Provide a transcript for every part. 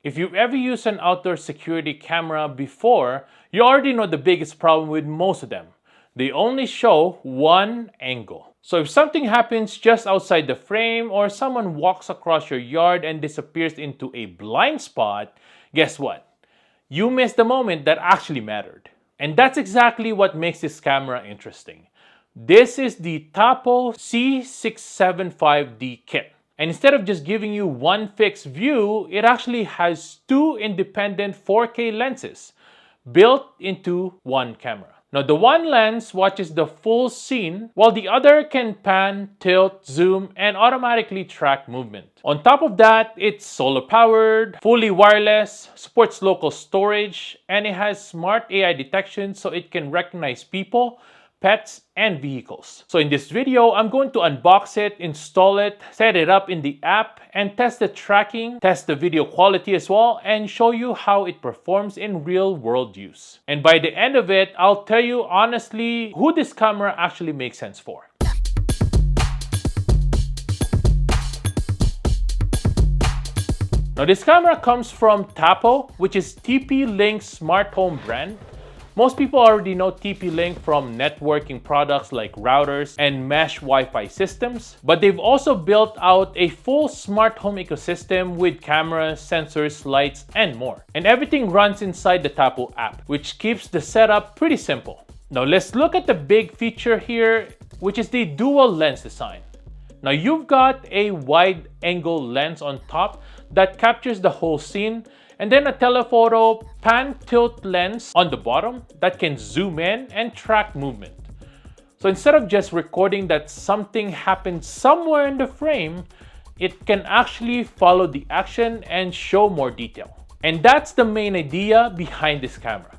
If you've ever used an outdoor security camera before, you already know the biggest problem with most of them. They only show one angle. So if something happens just outside the frame or someone walks across your yard and disappears into a blind spot, guess what? You missed the moment that actually mattered. And that's exactly what makes this camera interesting. This is the Tapo C675D KIT. And instead of just giving you one fixed view, it actually has two independent 4K lenses built into one camera. Now, the one lens watches the full scene, while the other can pan, tilt, zoom, and automatically track movement. On top of that, it's solar powered, fully wireless, supports local storage, and it has smart AI detection so it can recognize people, pets, and vehicles. So in this video, I'm going to unbox it, install it, set it up in the app, and test the tracking, test the video quality as well, and show you how it performs in real-world use. And by the end of it, I'll tell you honestly who this camera actually makes sense for. Now this camera comes from Tapo, which is TP-Link's smart home brand. Most people already know TP-Link from networking products like routers and mesh Wi-Fi systems, but they've also built out a full smart home ecosystem with cameras, sensors, lights, and more. And everything runs inside the Tapo app, which keeps the setup pretty simple. Now let's look at the big feature here, which is the dual lens design. Now you've got a wide angle lens on top that captures the whole scene, and then a telephoto pan tilt lens on the bottom that can zoom in and track movement. So instead of just recording that something happened somewhere in the frame, it can actually follow the action and show more detail. And that's the main idea behind this camera,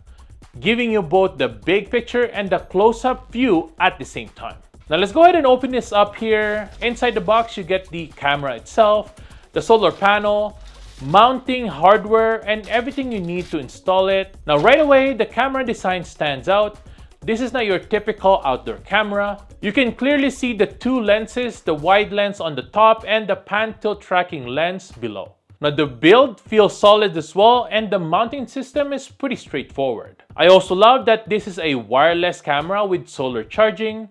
giving you both the big picture and the close-up view at the same time. Now let's go ahead and open this up here. Inside the box, you get the camera itself, the solar panel, mounting hardware, and everything you need to install it. Now right away, the camera design stands out. This is not your typical outdoor camera. You can clearly see the two lenses, the wide lens on the top and the pan tilt tracking lens below. Now the build feels solid as well, and the mounting system is pretty straightforward. I also love that this is a wireless camera with solar charging,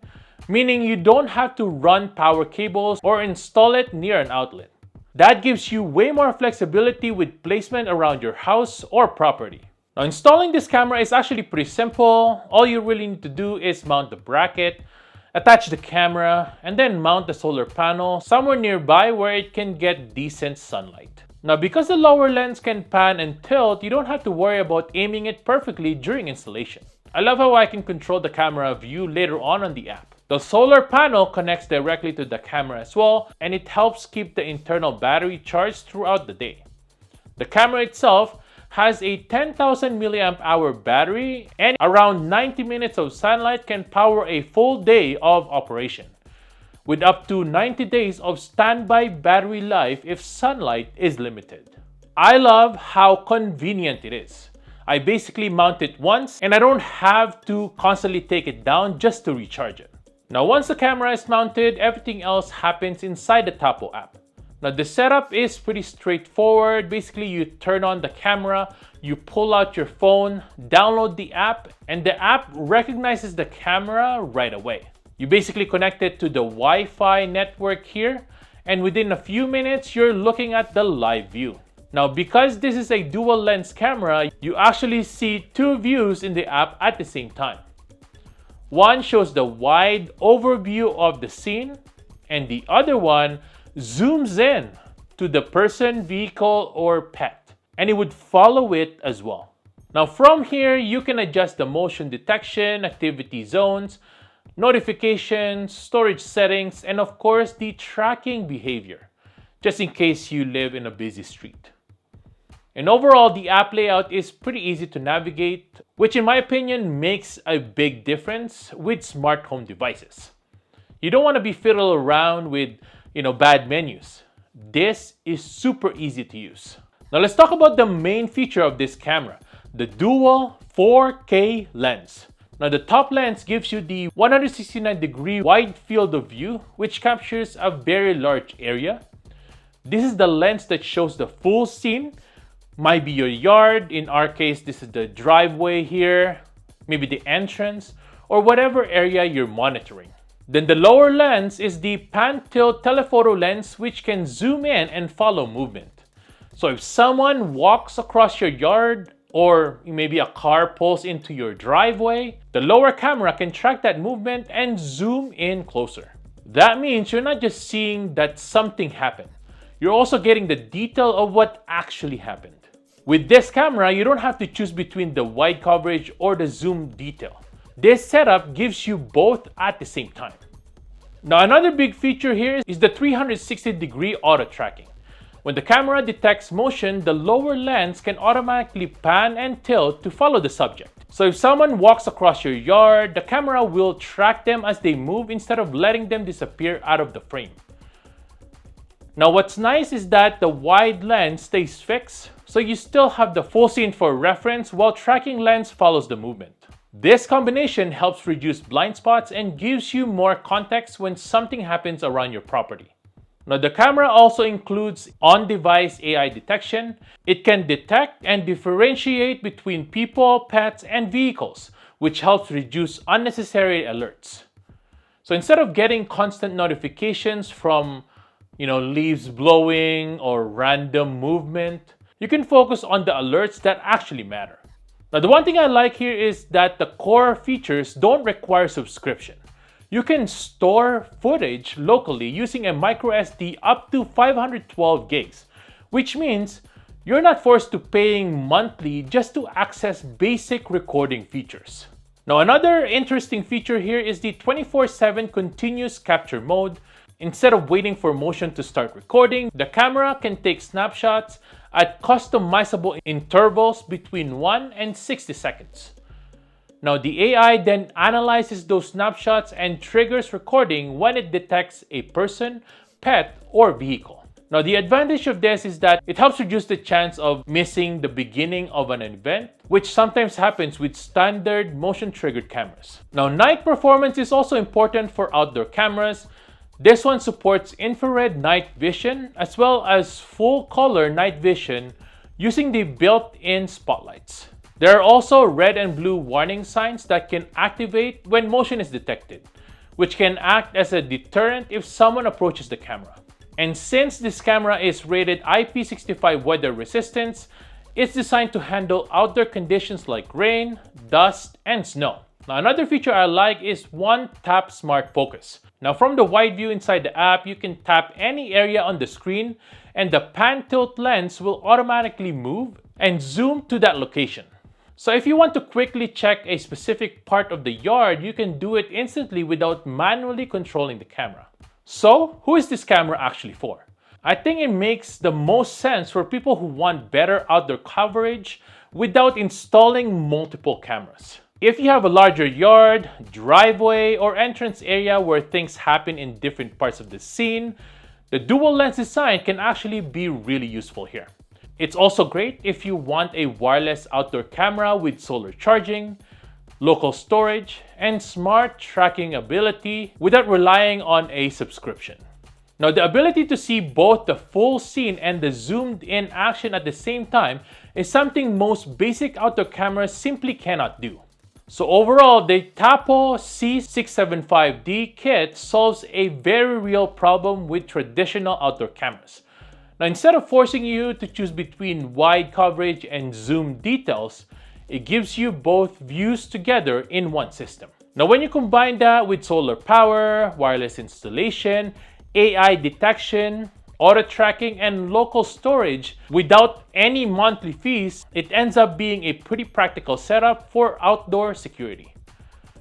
meaning you don't have to run power cables or install it near an outlet. That gives you way more flexibility with placement around your house or property. Now installing this camera is actually pretty simple. All you really need to do is mount the bracket, attach the camera, and then mount the solar panel somewhere nearby where it can get decent sunlight. Now because the lower lens can pan and tilt, you don't have to worry about aiming it perfectly during installation. I love how I can control the camera view later on the app. The solar panel connects directly to the camera as well, and it helps keep the internal battery charged throughout the day. The camera itself has a 10,000 milliamp hour battery, and around 90 minutes of sunlight can power a full day of operation, with up to 90 days of standby battery life if sunlight is limited. I love how convenient it is. I basically mount it once, and I don't have to constantly take it down just to recharge it. Now once the camera is mounted, everything else happens inside the Tapo app. Now the setup is pretty straightforward. Basically, you turn on the camera, you pull out your phone, download the app, and the app recognizes the camera right away. You basically connect it to the Wi-Fi network here, and within a few minutes, you're looking at the live view. Now because this is a dual lens camera, you actually see two views in the app at the same time. One shows the wide overview of the scene, and the other one zooms in to the person, vehicle, or pet, and it would follow it as well. Now from here, you can adjust the motion detection, activity zones, notifications, storage settings, and of course the tracking behavior, just in case you live in a busy street. And overall, the app layout is pretty easy to navigate, which in my opinion makes a big difference with smart home devices. You don't want to be fiddling around with, bad menus. This is super easy to use. Now let's talk about the main feature of this camera, the dual 4K lens. Now the top lens gives you the 169-degree wide field of view, which captures a very large area. This is the lens that shows the full scene, Might be your yard. In our case, this is the driveway here, maybe the entrance, or whatever area you're monitoring. Then the lower lens is the pan-tilt telephoto lens, which can zoom in and follow movement. So if someone walks across your yard, or maybe a car pulls into your driveway, the lower camera can track that movement and zoom in closer. That means you're not just seeing that something happened, you're also getting the detail of what actually happened. With this camera, you don't have to choose between the wide coverage or the zoom detail. This setup gives you both at the same time. Now, another big feature here is the 360-degree auto tracking. When the camera detects motion, the lower lens can automatically pan and tilt to follow the subject. So if someone walks across your yard, the camera will track them as they move instead of letting them disappear out of the frame. Now, what's nice is that the wide lens stays fixed, so you still have the full scene for reference while tracking lens follows the movement. This combination helps reduce blind spots and gives you more context when something happens around your property. Now, the camera also includes on-device AI detection. It can detect and differentiate between people, pets, and vehicles, which helps reduce unnecessary alerts. So instead of getting constant notifications from leaves blowing or random movement, you can focus on the alerts that actually matter. Now, the one thing I like here is that the core features don't require subscription. You can store footage locally using a micro SD up to 512 gigs, which means you're not forced to paying monthly just to access basic recording features. Now, another interesting feature here is the 24/7 continuous capture mode. Instead of waiting for motion to start recording, the camera can take snapshots at customizable intervals between 1 and 60 seconds. Now, the AI then analyzes those snapshots and triggers recording when it detects a person, pet, or vehicle. Now, the advantage of this is that it helps reduce the chance of missing the beginning of an event, which sometimes happens with standard motion-triggered cameras. Now, night performance is also important for outdoor cameras. This one supports infrared night vision as well as full-color night vision using the built-in spotlights. There are also red and blue warning signs that can activate when motion is detected, which can act as a deterrent if someone approaches the camera. And since this camera is rated IP65 weather resistance, it's designed to handle outdoor conditions like rain, dust, and snow. Now, another feature I like is One Tap Smart Focus. Now, from the wide view inside the app, you can tap any area on the screen and the pan-tilt lens will automatically move and zoom to that location. So if you want to quickly check a specific part of the yard, you can do it instantly without manually controlling the camera. So, who is this camera actually for? I think it makes the most sense for people who want better outdoor coverage without installing multiple cameras. If you have a larger yard, driveway, or entrance area where things happen in different parts of the scene, the dual lens design can actually be really useful here. It's also great if you want a wireless outdoor camera with solar charging, local storage, and smart tracking ability without relying on a subscription. Now, the ability to see both the full scene and the zoomed in action at the same time is something most basic outdoor cameras simply cannot do. So overall, the Tapo C675D KIT solves a very real problem with traditional outdoor cameras. Now, instead of forcing you to choose between wide coverage and zoom details, it gives you both views together in one system. Now, when you combine that with solar power, wireless installation, AI detection, auto tracking, and local storage without any monthly fees, it ends up being a pretty practical setup for outdoor security.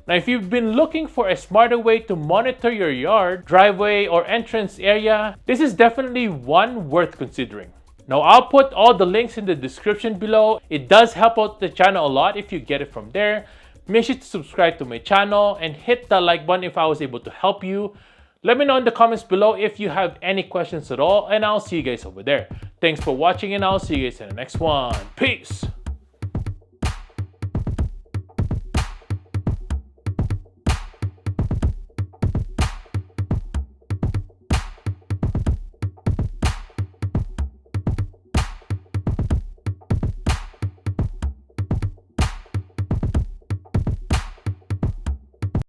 Now, if you've been looking for a smarter way to monitor your yard, driveway, or entrance area, this is definitely one worth considering. Now, I'll put all the links in the description below. It does help out the channel a lot if you get it from there. Make sure to subscribe to my channel and hit the like button if I was able to help you. Let me know in the comments below if you have any questions at all, and I'll see you guys over there. Thanks for watching, and I'll see you guys in the next one. Peace!